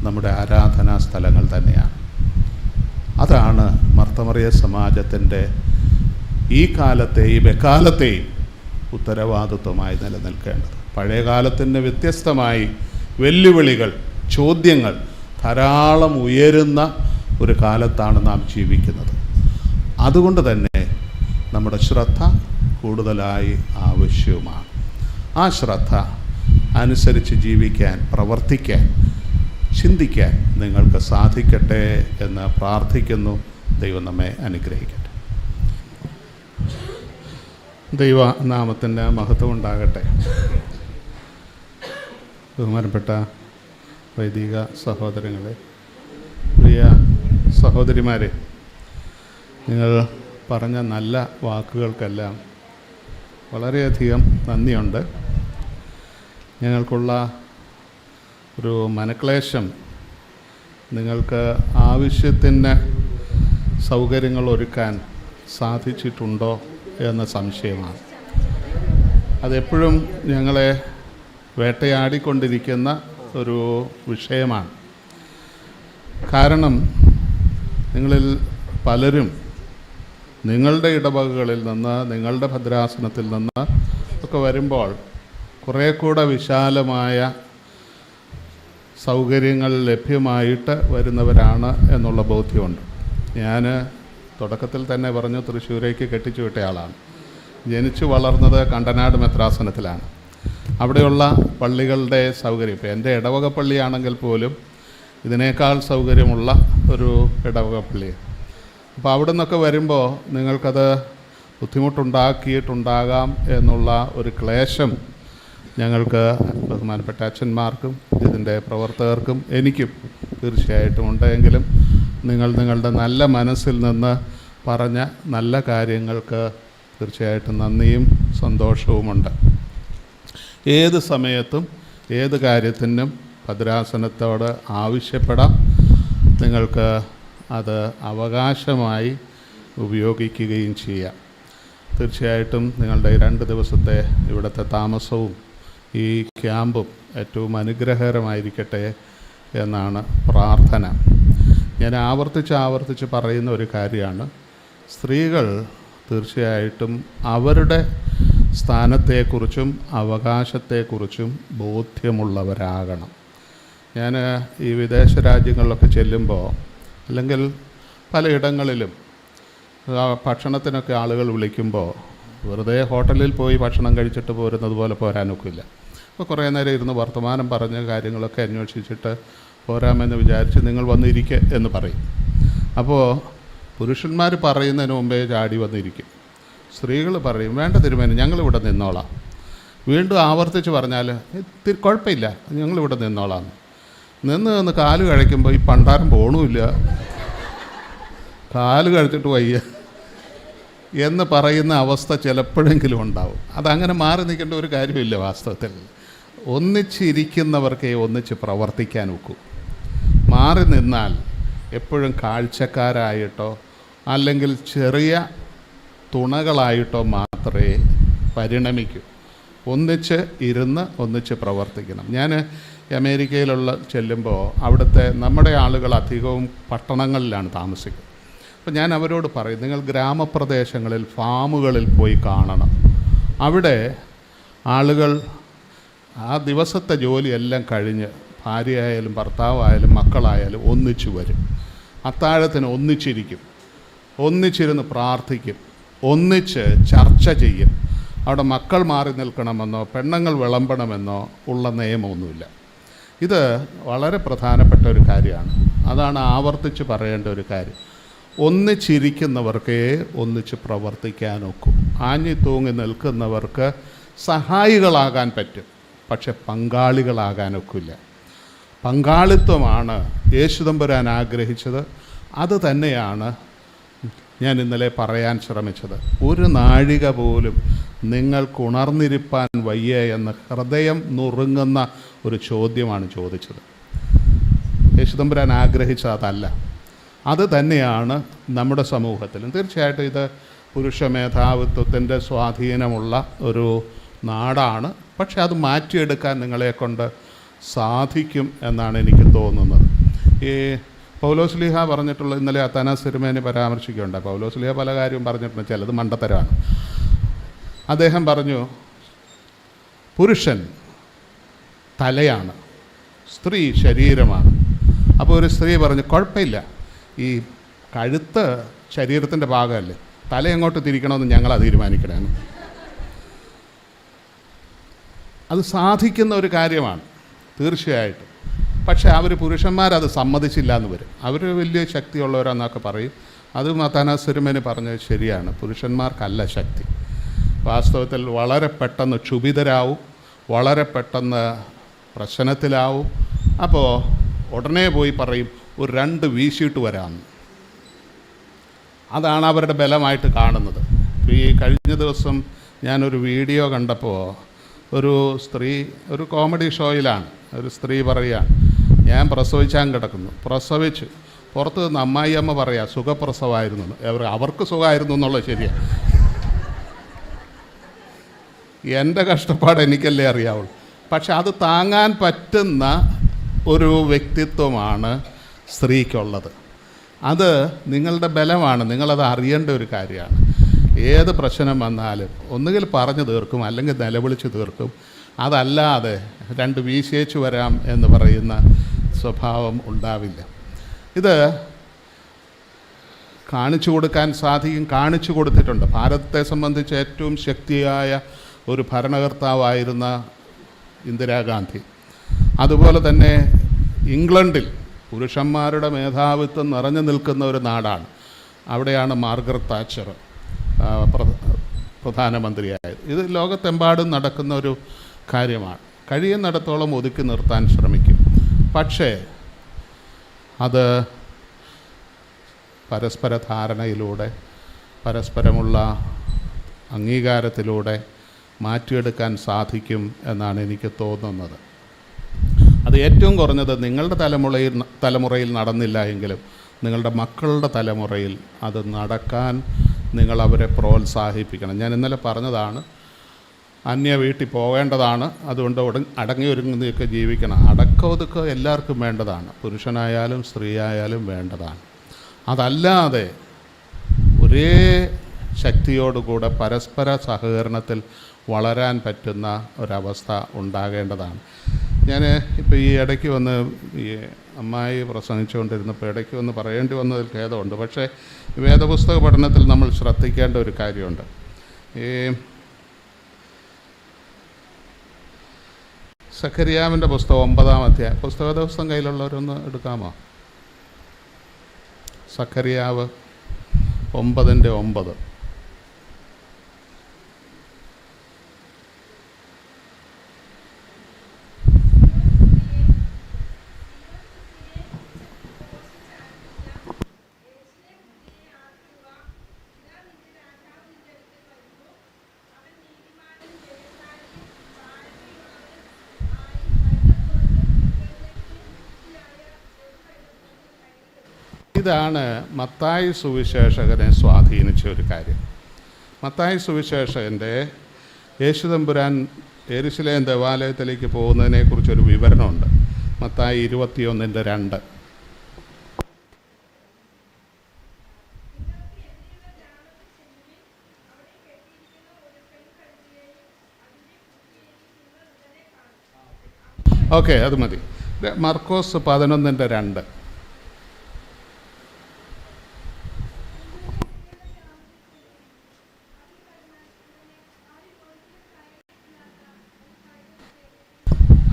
നമ്മുടെ ആരാധനാ സ്ഥലങ്ങൾ തന്നെയാണ്. അതാണ് മർത്തമറിയ സമാജത്തിൻ്റെ ഈ കാലത്തെയും എക്കാലത്തെയും ഉത്തരവാദിത്വമായി നിലനിൽക്കേണ്ടത്. പഴയ കാലത്തിൻ്റെ വ്യത്യസ്തമായി വെല്ലുവിളികൾ, ചോദ്യങ്ങൾ ധാരാളം ഉയരുന്ന ഒരു കാലത്താണ് നാം ജീവിക്കുന്നത്. അതുകൊണ്ട് തന്നെ നമ്മുടെ ശ്രദ്ധ കൂടുതലായി ആവശ്യവുമാണ്. ആ ശ്രദ്ധ അനുസരിച്ച് ജീവിക്കാൻ, പ്രവർത്തിക്കാൻ, ചിന്തിക്കാൻ നിങ്ങൾക്ക് സാധിക്കട്ടെ എന്ന് പ്രാർത്ഥിക്കുന്നു. ദൈവം നമ്മെ അനുഗ്രഹിക്കട്ടെ. ദൈവനാമത്തിൻ്റെ മഹത്വം ഉണ്ടാകട്ടെ. ബഹുമാനപ്പെട്ട വൈദിക സഹോദരങ്ങളെ, പ്രിയ സഹോദരിമാരെ, നിങ്ങൾ പറഞ്ഞ നല്ല വാക്കുകൾക്കെല്ലാം വളരെയധികം നന്ദിയുണ്ട്. ഞങ്ങൾക്കുള്ള ഒരു മനക്ലേശം നിങ്ങൾക്ക് ആവശ്യത്തിന് സൗകര്യങ്ങൾ ഒരുക്കാൻ സാധിച്ചിട്ടുണ്ടോ എന്ന സംശയമാണ്. അതെപ്പോഴും ഞങ്ങളെ വേട്ടയാടിക്കൊണ്ടിരിക്കുന്ന ഒരു വിഷയമാണ്. കാരണം നിങ്ങളിൽ പലരും നിങ്ങളുടെ ഇടവകകളിൽ നിന്ന്, നിങ്ങളുടെ ഭദ്രാസനത്തിൽ നിന്ന് ഒക്കെ വരുമ്പോൾ കുറേ കൂടെ വിശാലമായ സൗകര്യങ്ങൾ ലഭ്യമായിട്ട് വരുന്നവരാണ് എന്നുള്ള ബോധ്യമുണ്ട്. ഞാൻ തുടക്കത്തിൽ തന്നെ പറഞ്ഞു, തൃശ്ശൂരേക്ക് കെട്ടിച്ചു വിട്ടയാളാണ്. ജനിച്ചു വളർന്നത് കണ്ടനാട് മെത്രാസനത്തിലാണ്. അവിടെയുള്ള പള്ളികളുടെ സൗകര്യം, ഇപ്പോൾ എൻ്റെ ഇടവക പള്ളിയാണെങ്കിൽ പോലും ഇതിനേക്കാൾ സൗകര്യമുള്ള ഒരു ഇടവക പള്ളി. അപ്പോൾ അവിടെ നിന്നൊക്കെ വരുമ്പോൾ നിങ്ങൾക്കത് ബുദ്ധിമുട്ടുണ്ടാക്കിയിട്ടുണ്ടാകാം എന്നുള്ള ഒരു ക്ലേശം ഞങ്ങൾക്ക്, ബഹുമാനപ്പെട്ട അച്ഛന്മാർക്കും ഇതിൻ്റെ പ്രവർത്തകർക്കും എനിക്കും തീർച്ചയായിട്ടും ഉണ്ടെങ്കിലും നിങ്ങൾ നിങ്ങളുടെ നല്ല മനസ്സിൽ നിന്ന് പറഞ്ഞ നല്ല കാര്യങ്ങൾക്ക് തീർച്ചയായിട്ടും നന്ദിയും സന്തോഷവുമുണ്ട്. ഏത് സമയത്തും ഏത് കാര്യത്തിനും ഭദ്രാസനത്തോട് ആവശ്യപ്പെടാം. നിങ്ങൾക്ക് അത് അവകാശമായി ഉപയോഗിക്കുകയും ചെയ്യാം. തീർച്ചയായിട്ടും നിങ്ങളുടെ 2 ദിവസത്തെ ഇവിടുത്തെ താമസവും ഈ ക്യാമ്പും ഏറ്റവും അനുഗ്രഹകരമായിരിക്കട്ടെ എന്നാണ് പ്രാർത്ഥന. ഞാൻ ആവർത്തിച്ച് പറയുന്ന ഒരു കാര്യമാണ്, സ്ത്രീകൾ തീർച്ചയായിട്ടും അവരുടെ സ്ഥാനത്തെക്കുറിച്ചും അവകാശത്തെക്കുറിച്ചും ബോധ്യമുള്ളവരാകണം. ഞാൻ ഈ വിദേശ രാജ്യങ്ങളിലൊക്കെ ചെല്ലുമ്പോൾ, അല്ലെങ്കിൽ പലയിടങ്ങളിലും ഭക്ഷണത്തിനൊക്കെ ആളുകൾ വിളിക്കുമ്പോൾ വെറുതെ ഹോട്ടലിൽ പോയി ഭക്ഷണം കഴിച്ചിട്ട് പോരുന്നത് പോലെ പോരാനൊക്കില്ല. അപ്പോൾ കുറേ നേരം ഇരുന്ന് വർത്തമാനം പറഞ്ഞ് കാര്യങ്ങളൊക്കെ അന്വേഷിച്ചിട്ട് പോരാമെന്ന് വിചാരിച്ച് നിങ്ങൾ വന്നിരിക്കുക എന്ന് പറയും. അപ്പോൾ പുരുഷന്മാർ പറയുന്നതിന് മുമ്പേ ചാടി വന്നിരിക്കും. സ്ത്രീകൾ പറയും, വേണ്ട തിരുമേനി, ഞങ്ങളിവിടെ നിന്നോളാം. വീണ്ടും ആവർത്തിച്ച് പറഞ്ഞാൽ കുഴപ്പമില്ല, ഞങ്ങളിവിടെ നിന്നോളാം. നിന്ന് കാല് കഴിക്കുമ്പോൾ ഈ പണ്ടാരം പോണുമില്ല, കാല് കഴിച്ചിട്ട് വയ്യ എന്ന് പറയുന്ന അവസ്ഥ ചിലപ്പോഴെങ്കിലും ഉണ്ടാവും. അതങ്ങനെ മാറി നിൽക്കേണ്ട ഒരു കാര്യമില്ല. വാസ്തവത്തിൽ ഒന്നിച്ചിരിക്കുന്നവർക്കേ ഒന്നിച്ച് പ്രവർത്തിക്കാൻ ഒക്കൂ. മാറി നിന്നാൽ എപ്പോഴും കാഴ്ചക്കാരായിട്ടോ അല്ലെങ്കിൽ ചെറിയ തുണകളായിട്ടോ മാത്രമേ പരിണമിക്കൂ. ഒന്നിച്ച് ഇരുന്ന് ഒന്നിച്ച് പ്രവർത്തിക്കണം. ഞാൻ അമേരിക്കയിലുള്ള ചെല്ലുമ്പോൾ അവിടുത്തെ നമ്മുടെ ആളുകൾ അധികവും പട്ടണങ്ങളിലാണ് താമസിക്കുന്നത്. അപ്പോൾ ഞാൻ അവരോട് പറയും, നിങ്ങൾ ഗ്രാമപ്രദേശങ്ങളിൽ, ഫാമുകളിൽ പോയി കാണണം. അവിടെ ആളുകൾ ആ ദിവസത്തെ ജോലിയെല്ലാം കഴിഞ്ഞ് ഭാര്യയായാലും ഭർത്താവായാലും മക്കളായാലും ഒന്നിച്ചു വരും. അത്താഴത്തിന് ഒന്നിച്ചിരിക്കും, ഒന്നിച്ചിരുന്ന് പ്രാർത്ഥിക്കും, ഒന്നിച്ച് ചർച്ച ചെയ്യും. അവിടെ മക്കൾ മാറി നിൽക്കണമെന്നോ പെണ്ണുങ്ങൾ വിളമ്പണമെന്നോ ഉള്ള നിയമമൊന്നുമില്ല. ഇത് വളരെ പ്രധാനപ്പെട്ട ഒരു കാര്യമാണ്. അതാണ് ആവർത്തിച്ച് പറയേണ്ട ഒരു കാര്യം. ഒന്നിച്ചിരിക്കുന്നവർക്കേ ഒന്നിച്ച് പ്രവർത്തിക്കാനൊക്കും. ആഞ്ഞി തൂങ്ങി നിൽക്കുന്നവർക്ക് സഹായികളാകാൻ പറ്റും, പക്ഷെ പങ്കാളികളാകാനൊക്കില്ല. പങ്കാളിത്വമാണ് യേശുതമ്പുരാൻ ആഗ്രഹിച്ചത്. അത് തന്നെയാണ് ഞാൻ ഇന്നലെ പറയാൻ ശ്രമിച്ചത്. ഒരു നാഴിക പോലും നിങ്ങൾക്ക് ഉണർന്നിരിപ്പാൻ വയ്യ എന്ന് ഹൃദയം നുറുങ്ങുന്ന ഒരു ചോദ്യമാണ് ചോദിച്ചത്. യേശുതമ്പുരാൻ ആഗ്രഹിച്ച അതല്ല. അത് തന്നെയാണ് നമ്മുടെ സമൂഹത്തിലും. തീർച്ചയായിട്ടും ഇത് പുരുഷ മേധാവിത്വത്തിൻ്റെ സ്വാധീനമുള്ള ഒരു നാടാണ്. പക്ഷെ അത് മാറ്റിയെടുക്കാൻ നിങ്ങളെക്കൊണ്ട് സാധിക്കും എന്നാണ് എനിക്ക് തോന്നുന്നത്. ഈ പൗലോസ്ലീഹ പറഞ്ഞിട്ടുള്ള, ഇന്നലെ അത്താനാസ് തിരുമേനി പരാമർശിക്കുകയുണ്ടായി. പൗലോസ്ലീഹ പല കാര്യവും പറഞ്ഞിട്ടുണ്ട്, ചിലത് മണ്ടത്തരമാണ്. അദ്ദേഹം പറഞ്ഞു, പുരുഷൻ തലയാണ്, സ്ത്രീ ശരീരമാണ്. അപ്പോൾ ഒരു സ്ത്രീ പറഞ്ഞു, കുഴപ്പമില്ല, ഈ കഴുത്ത് ശരീരത്തിൻ്റെ ഭാഗമല്ലേ, തല എങ്ങോട്ട് തിരിക്കണമെന്ന് ഞങ്ങളാ തീരുമാനിക്കണേന്ന്. അത് സാധിക്കുന്ന ഒരു കാര്യമാണ് തീർച്ചയായിട്ടും. പക്ഷേ അവർ പുരുഷന്മാരത് സമ്മതിച്ചില്ല എന്ന് വരും. അവർ വലിയ ശക്തിയുള്ളവരാന്നൊക്കെ പറയും. അത് അത്താനാസ് തിരുമേനി പറഞ്ഞത് ശരിയാണ്. പുരുഷന്മാർക്കല്ല ശക്തി. വാസ്തവത്തിൽ വളരെ പെട്ടെന്ന് ക്ഷുഭിതരാവും, വളരെ പെട്ടെന്ന് പ്രശ്നത്തിലാവും. അപ്പോൾ ഉടനെ പോയി പറയും, ഒരു 2 വീശിയിട്ട് വരാമെന്ന്. അതാണ് അവരുടെ ബലമായിട്ട് കാണുന്നത്. ഈ കഴിഞ്ഞ ദിവസം ഞാനൊരു വീഡിയോ കണ്ടപ്പോൾ ഒരു സ്ത്രീ, ഒരു കോമഡി ഷോയിലാണ്, ഒരു സ്ത്രീ പറയുക, ഞാൻ പ്രസവിച്ചാൻ കിടക്കുന്നു, പ്രസവിച്ചു, പുറത്ത് നിന്ന് അമ്മായിയമ്മ പറയാ സുഖപ്രസവമായിരുന്നു. അവർക്ക് സുഖമായിരുന്നു എന്നുള്ളത് ശരിയാണ്. എൻ്റെ കഷ്ടപ്പാട് എനിക്കല്ലേ അറിയാവുള്ളൂ. പക്ഷെ അത് താങ്ങാൻ പറ്റുന്ന ഒരു വ്യക്തിത്വമാണ് സ്ത്രീക്കുള്ളത്. അത് നിങ്ങളുടെ ബലമാണ്, നിങ്ങളത് അറിയേണ്ട ഒരു കാര്യമാണ്. ഏത് പ്രശ്നം വന്നാലും ഒന്നുകിൽ പറഞ്ഞു തീർക്കും, അല്ലെങ്കിൽ നിലവിളിച്ച് തീർക്കും. അതല്ലാതെ 2 വീശിയേച്ച് വരാം എന്ന് പറയുന്ന സ്വഭാവം ഉണ്ടാവില്ല. ഇത് കാണിച്ചു കൊടുക്കാൻ സാധിക്കും, കാണിച്ചു കൊടുത്തിട്ടുണ്ട്. ഭാരതത്തെ സംബന്ധിച്ച് ഏറ്റവും ശക്തിയായ ഒരു ഭരണകർത്താവായിരുന്ന ഇന്ദിരാഗാന്ധി. അതുപോലെ തന്നെ ഇംഗ്ലണ്ടിൽ പുരുഷന്മാരുടെ മേധാവിത്വം നിറഞ്ഞു നിൽക്കുന്ന ഒരു നാടാണ്. അവിടെയാണ് മാർഗരറ്റ് താച്ചർ പ്രധാനമന്ത്രിയായത്. ഇത് ലോകത്തെമ്പാടും നടക്കുന്ന ഒരു കാര്യമാണ്. കഴിയുന്നിടത്തോളം ഒതുക്കി നിർത്താൻ ശ്രമിക്കും. പക്ഷേ അത് പരസ്പര ധാരണയിലൂടെ, പരസ്പരമുള്ള അംഗീകാരത്തിലൂടെ മാറ്റിയെടുക്കാൻ സാധിക്കും എന്നാണ് എനിക്ക് തോന്നുന്നത്. അത് ഏറ്റവും കുറഞ്ഞത് നിങ്ങളുടെ തലമുറയിൽ നടന്നില്ല എങ്കിലും നിങ്ങളുടെ മക്കളുടെ തലമുറയിൽ അത് നടക്കാൻ നിങ്ങളവരെ പ്രോത്സാഹിപ്പിക്കണം. ഞാൻ ഇന്നലെ പറഞ്ഞതാണ്, അന്യ വീട്ടിൽ പോകേണ്ടതാണ്, അതുകൊണ്ട് അടങ്ങി ഒരുങ്ങുന്നതൊക്കെ ജീവിക്കണം. അടക്കമൊതുക്കം എല്ലാവർക്കും വേണ്ടതാണ്, പുരുഷനായാലും സ്ത്രീയായാലും വേണ്ടതാണ്. അതല്ലാതെ ഒരേ ശക്തിയോടുകൂടെ പരസ്പര സഹകരണത്തിൽ വളരാൻ പറ്റുന്ന ഒരവസ്ഥ ഉണ്ടാകേണ്ടതാണ്. ഞാൻ ഇപ്പോൾ ഈ ഇടയ്ക്ക് വന്ന് ഈ അമ്മായി പ്രസംഗിച്ചുകൊണ്ടിരുന്നപ്പോൾ ഇടയ്ക്ക് വന്ന് പറയേണ്ടി വന്നതിൽ ഖേദമുണ്ട്. പക്ഷേ വേദപുസ്തക പഠനത്തിൽ നമ്മൾ ശ്രദ്ധിക്കേണ്ട ഒരു കാര്യമുണ്ട്. ഈ സഖരിയാവിൻ്റെ പുസ്തകം 9-ാം അധ്യായം, പുസ്തക ദിവസം കയ്യിലുള്ളവരൊന്ന് എടുക്കാമോ? സഖരിയാവ് 9:9. ഇതാണ് മത്തായി സുവിശേഷകനെ സ്വാധീനിച്ച ഒരു കാര്യം. മത്തായി സുവിശേഷകൻ്റെ യേശുതമ്പുരാൻ യെരുശലേം ദേവാലയത്തിലേക്ക് പോകുന്നതിനെക്കുറിച്ചൊരു വിവരണമുണ്ട്. മത്തായി 21:2. ഓക്കെ, അത് മതി. മർക്കോസ് 11:2.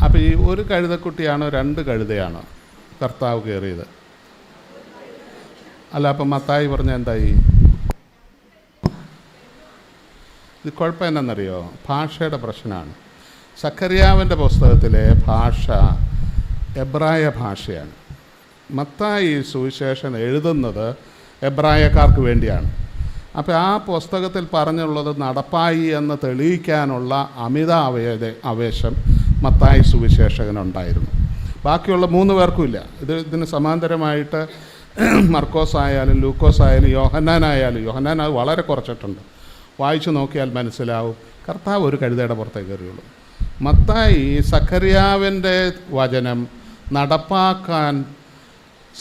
അപ്പോൾ ഈ ഒരു കഴുതക്കുട്ടിയാണോ 2 കഴുതയാണോ കർത്താവ് കയറിയത്? അല്ല, അപ്പം മത്തായി പറഞ്ഞ എന്തായി? ഇത് കുഴപ്പം എന്നാണെന്നറിയോ? ഭാഷയുടെ പ്രശ്നമാണ്. സഖറിയാവിൻ്റെ പുസ്തകത്തിലെ ഭാഷ എബ്രായ ഭാഷയാണ്. മത്തായി സുവിശേഷൻ എഴുതുന്നത് എബ്രായക്കാർക്ക് വേണ്ടിയാണ്. അപ്പോൾ ആ പുസ്തകത്തിൽ പറഞ്ഞുള്ളത് നടപ്പായി എന്ന് തെളിയിക്കാനുള്ള അമിത ആവേശം മത്തായി സുവിശേഷകനുണ്ടായിരുന്നു. ബാക്കിയുള്ള 3 പേർക്കും ഇല്ല. ഇതിന് സമാന്തരമായിട്ട് മർക്കോസ് ആയാലും ലൂക്കോസ് ആയാലും യോഹന്നാൻ അത് വളരെ കുറച്ചിട്ടുണ്ട്. വായിച്ചു നോക്കിയാൽ മനസ്സിലാവും കർത്താവ് ഒരു കഴുതയുടെ പുറത്തേക്ക് കയറിയുള്ളൂ. മത്തായി സഖറിയാവിൻ്റെ വചനം നടപ്പാക്കാൻ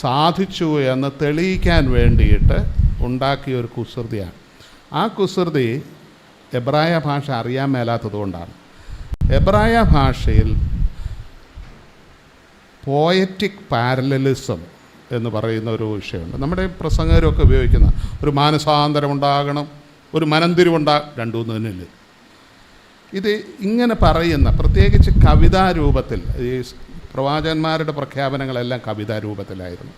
സാധിച്ചു എന്ന് തെളിയിക്കാൻ വേണ്ടിയിട്ട് ഉണ്ടാക്കിയ ഒരു കുസൃതിയാണ്. ആ കുസൃതി എബ്രായ ഭാഷ അറിയാൻ മേലാത്തതുകൊണ്ടാണ്. എബ്രായ ഭാഷയിൽ പോയറ്റിക് പാരലലിസം എന്ന് പറയുന്ന ഒരു വിഷയമുണ്ട്. നമ്മുടെ പ്രസംഗകരൊക്കെ ഉപയോഗിക്കുന്ന ഒരു മാനസാന്തരം ഉണ്ടാകണം, ഒരു രണ്ടുമൂന്ന് തന്നെയല്ലേ. ഇത് ഇങ്ങനെ പറയുന്ന, പ്രത്യേകിച്ച് കവിതാരൂപത്തിൽ, ഈ പ്രവാചകന്മാരുടെ പ്രഖ്യാപനങ്ങളെല്ലാം കവിതാരൂപത്തിലായിരുന്നു.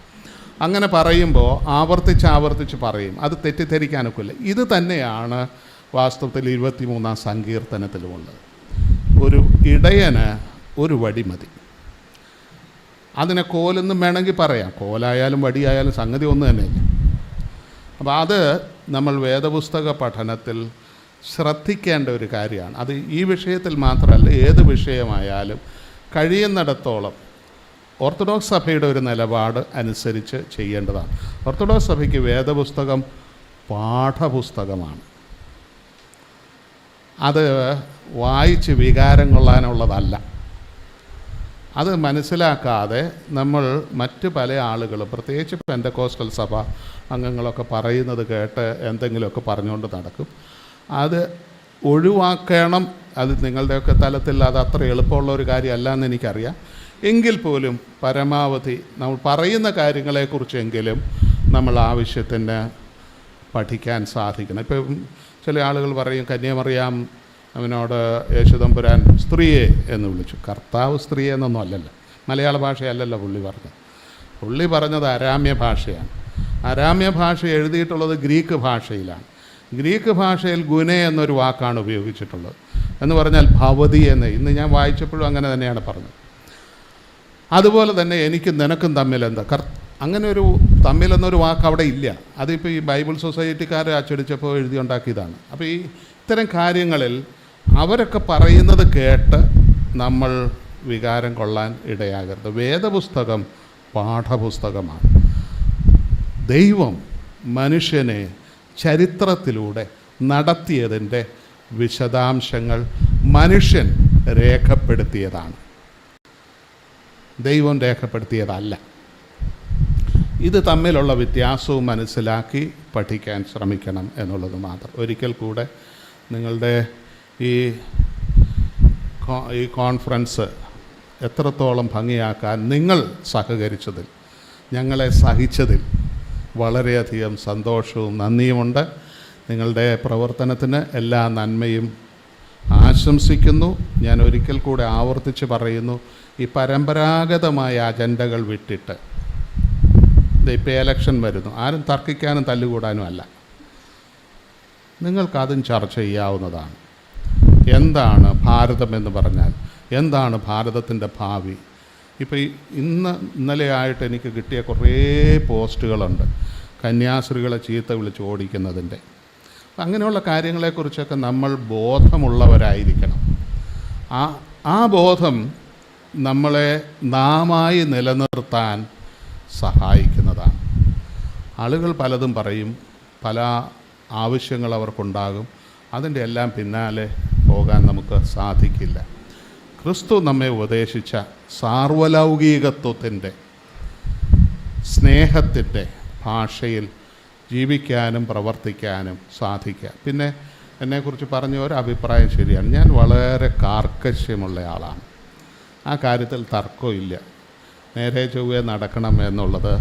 അങ്ങനെ പറയുമ്പോൾ ആവർത്തിച്ച് പറയും. അത് തെറ്റിദ്ധരിക്കാനൊക്കില്ല. ഇത് തന്നെയാണ് വാസ്തവത്തിൽ 23-ാം സങ്കീർത്തനത്തിലുമുള്ളത്. ഒരു ഇടയന് ഒരു വടി മതി. അതിനെ കോലെന്നും വേണമെങ്കിൽ പറയാം. കോലായാലും വടിയായാലും സംഗതി ഒന്ന് തന്നെയല്ലേ. അപ്പോൾ അത് നമ്മൾ വേദപുസ്തക പഠനത്തിൽ ശ്രദ്ധിക്കേണ്ട ഒരു കാര്യമാണ്. അത് ഈ വിഷയത്തിൽ മാത്രമല്ല, ഏത് വിഷയമായാലും കഴിയുന്നിടത്തോളം ഓർത്തഡോക്സ് സഭയുടെ ഒരു നിലപാട് അനുസരിച്ച് ചെയ്യേണ്ടതാണ്. ഓർത്തഡോക്സ് സഭയ്ക്ക് വേദപുസ്തകം പാഠപുസ്തകമാണ്. അത് വായിച്ച് വികാരം കൊള്ളാനുള്ളതല്ല. അത് മനസ്സിലാക്കാതെ നമ്മൾ മറ്റ് പല ആളുകളും, പ്രത്യേകിച്ച് പെന്തക്കോസ്റ്റൽ സഭ അംഗങ്ങളൊക്കെ പറയുന്നത് കേട്ട് എന്തെങ്കിലുമൊക്കെ പറഞ്ഞുകൊണ്ട് നടക്കും. അത് ഒഴിവാക്കണം. അത് നിങ്ങളുടെയൊക്കെ തലത്തിൽ അത് അത്ര എളുപ്പമുള്ള ഒരു കാര്യമല്ല എന്ന് എനിക്കറിയാം. എങ്കിൽ പോലും പരമാവധി നമ്മൾ പറയുന്ന കാര്യങ്ങളെക്കുറിച്ചെങ്കിലും നമ്മൾ ആവശ്യത്തിന് പഠിക്കാൻ സാധിക്കണം. ഇപ്പം ചില ആളുകൾ പറയും, കന്യാമറിയാം അവനോട് യേശുദമ്പുരാൻ സ്ത്രീയെ എന്ന് വിളിച്ചു. കർത്താവ് സ്ത്രീയെ എന്നൊന്നും അല്ലല്ലോ, മലയാള ഭാഷയല്ലല്ലോ പുള്ളി പറഞ്ഞത് അരാമ്യ ഭാഷയാണ്. അരാമ്യ ഭാഷ എഴുതിയിട്ടുള്ളത് ഗ്രീക്ക് ഭാഷയിലാണ്. ഗ്രീക്ക് ഭാഷയിൽ ഗുനെ എന്നൊരു വാക്കാണ് ഉപയോഗിച്ചിട്ടുള്ളത്. എന്ന് പറഞ്ഞാൽ ഭവതി എന്ന്. ഇന്ന് ഞാൻ വായിച്ചപ്പോഴും അങ്ങനെ തന്നെയാണ് പറഞ്ഞത്. അതുപോലെ തന്നെ എനിക്കും നിനക്കും തമ്മിലെന്താ, അങ്ങനെ ഒരു തമ്മിലെന്നൊരു വാക്ക് അവിടെ ഇല്ല. അതിപ്പോൾ ഈ ബൈബിൾ സൊസൈറ്റിക്കാർ അച്ചടിച്ചപ്പോൾ എഴുതിയുണ്ടാക്കിയതാണ്. അപ്പോൾ ഈ ഇത്തരം കാര്യങ്ങളിൽ അവരൊക്കെ പറയുന്നത് കേട്ട് നമ്മൾ വികാരം കൊള്ളാൻ ഇടയാകരുത്. വേദപുസ്തകം പാഠപുസ്തകമാണ്. ദൈവം മനുഷ്യനെ ചരിത്രത്തിലൂടെ നടത്തിയതിൻ്റെ വിശദാംശങ്ങൾ മനുഷ്യൻ രേഖപ്പെടുത്തിയതാണ്, ദൈവം രേഖപ്പെടുത്തിയതല്ല. ഇത് തമ്മിലുള്ള വ്യത്യാസവും മനസ്സിലാക്കി പഠിക്കാൻ ശ്രമിക്കണം എന്നുള്ളത് മാത്രം. ഒരിക്കൽ കൂടെ നിങ്ങളുടെ ഈ കോൺഫറൻസ് എത്രത്തോളം ഭംഗിയാക്കാൻ നിങ്ങൾ സഹകരിച്ചതിൽ, ഞങ്ങളെ സഹിച്ചതിൽ വളരെയധികം സന്തോഷവും നന്ദിയുമുണ്ട്. നിങ്ങളുടെ പ്രവർത്തനത്തിന് എല്ലാ നന്മയും ആശംസിക്കുന്നു. ഞാൻ ഒരിക്കൽ കൂടെ ആവർത്തിച്ച് പറയുന്നു, ഈ പരമ്പരാഗതമായ അജണ്ടകൾ വിട്ടിട്ട്, ഇപ്പോൾ എലക്ഷൻ വരുന്നു, ആരും തർക്കിക്കാനും തല്ലുകൂടാനും അല്ല, നിങ്ങൾക്കതും ചർച്ച ചെയ്യാവുന്നതാണ്. എന്താണ് ഭാരതം എന്ന് പറഞ്ഞാൽ, എന്താണ് ഭാരതത്തിൻ്റെ ഭാവി? ഇപ്പോൾ ഇന്നലെയായിട്ട് എനിക്ക് കിട്ടിയ കുറേ പോസ്റ്റുകളുണ്ട് കന്യാസ്ത്രീകളെ ചീത്ത വിളിച്ച് ഓടിക്കുന്നതിൻ്റെ. അങ്ങനെയുള്ള കാര്യങ്ങളെക്കുറിച്ചൊക്കെ നമ്മൾ ബോധമുള്ളവരായിരിക്കണം. ആ ബോധം നമ്മളെ നാമായി നിലനിർത്താൻ സഹായിക്കുന്നതാണ്. ആളുകൾ പലതും പറയും, പല ആവശ്യങ്ങൾ അവർക്കുണ്ടാകും. അതിൻ്റെ എല്ലാം പിന്നാലെ പോകാൻ നമുക്ക് സാധിക്കില്ല. ക്രിസ്തു നമ്മെ ഉപദേശിച്ച സാർവലൗകികത്വത്തിൻ്റെ, സ്നേഹത്തിൻ്റെ ഭാഷയിൽ ജീവിക്കാനും പ്രവർത്തിക്കാനും സാധിക്കുക. പിന്നെ എന്നെക്കുറിച്ച് പറഞ്ഞ ഒരു അഭിപ്രായം ശരിയാണ്. ഞാൻ വളരെ കാർക്കശ്യമുള്ള ആളാണ്. ആ കാര്യത്തിൽ തർക്കമില്ല. നേരെ ചൊവ്വേ നടക്കണം എന്നുള്ളത്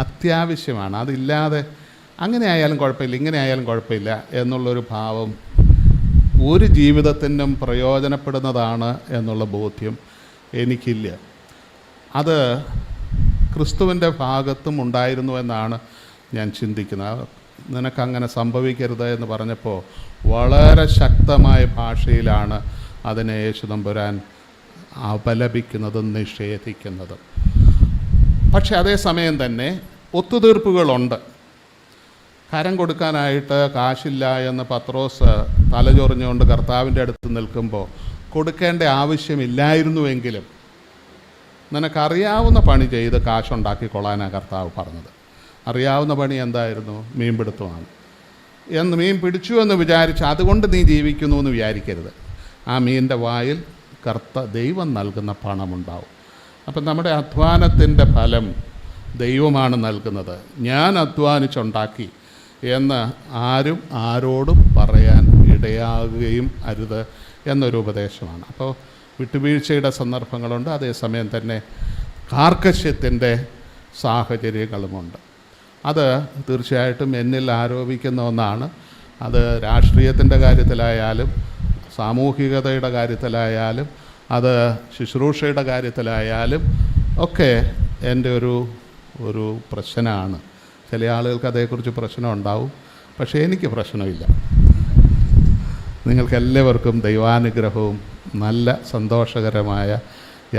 അത്യാവശ്യമാണ്. അതില്ലാതെ അങ്ങനെ ആയാലും കുഴപ്പമില്ല, ഇങ്ങനെ ആയാലും കുഴപ്പമില്ല എന്നുള്ളൊരു ഭാവം ഒരു ജീവിതത്തിനും പ്രയോജനപ്പെടുന്നതാണ് എന്നുള്ള ബോധ്യം എനിക്കില്ല. അത് ക്രിസ്തുവിൻ്റെ ഭാഗത്തും ഉണ്ടായിരുന്നു എന്നാണ് ഞാൻ ചിന്തിക്കുന്നത്. നിനക്കങ്ങനെ സംഭവിക്കരുത് എന്ന് പറഞ്ഞപ്പോൾ വളരെ ശക്തമായ ഭാഷയിലാണ് അതിനെ യേശുദമ്പുരാൻ അപലപിക്കുന്നതും നിഷേധിക്കുന്നതും. പക്ഷെ അതേസമയം തന്നെ ഒത്തുതീർപ്പുകളുണ്ട്. കരം കൊടുക്കാനായിട്ട് കാശില്ല എന്ന് പത്രോസ് തലചൊറിഞ്ഞുകൊണ്ട് കർത്താവിൻ്റെ അടുത്ത് നിൽക്കുമ്പോൾ കൊടുക്കേണ്ട ആവശ്യമില്ലായിരുന്നുവെങ്കിലും നിനക്കറിയാവുന്ന പണി ചെയ്ത് കാശുണ്ടാക്കിക്കൊള്ളാനാണ് കർത്താവ് പറഞ്ഞത്. അറിയാവുന്ന പണി എന്തായിരുന്നു? മീൻപിടുത്തമാണ്. മീൻ പിടിച്ചു എന്ന് വിചാരിച്ച് അതുകൊണ്ട് നീ ജീവിക്കുന്നു എന്ന് വിചാരിക്കരുത്. ആ മീനിൻ്റെ വായിൽ ദൈവം നൽകുന്ന പണമുണ്ടാവും. അപ്പം നമ്മുടെ അധ്വാനത്തിൻ്റെ ഫലം ദൈവമാണ് നൽകുന്നത്, ഞാൻ അധ്വാനിച്ചുണ്ടാക്കി എന്ന് ആരും ആരോടും പറയാൻ ഇടയാകുകയും അരുത് എന്നൊരു ഉപദേശമാണ്. അപ്പോൾ വിട്ടുവീഴ്ചയുടെ സന്ദർഭങ്ങളുണ്ട്, അതേസമയം തന്നെ കാർക്കശ്യത്തിൻ്റെ സാഹചര്യങ്ങളുമുണ്ട്. അത് തീർച്ചയായിട്ടും എന്നിൽ ആരോപിക്കുന്ന ഒന്നാണ്. അത് രാഷ്ട്രീയത്തിൻ്റെ കാര്യത്തിലായാലും സാമൂഹികതയുടെ കാര്യത്തിലായാലും അത് ശുശ്രൂഷയുടെ കാര്യത്തിലായാലും ഒക്കെ എൻ്റെ ഒരു പ്രശ്നമാണ്. ചില ആളുകൾക്ക് അതേക്കുറിച്ച് പ്രശ്നം ഉണ്ടാവും, പക്ഷേ എനിക്ക് പ്രശ്നമില്ല. നിങ്ങൾക്കെല്ലാവർക്കും ദൈവാനുഗ്രഹവും നല്ല സന്തോഷകരമായ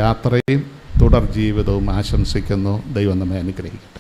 യാത്രയും തുടർ ജീവിതവും ആശംസിക്കുന്നു. ദൈവം നമ്മെ അനുഗ്രഹിക്കും.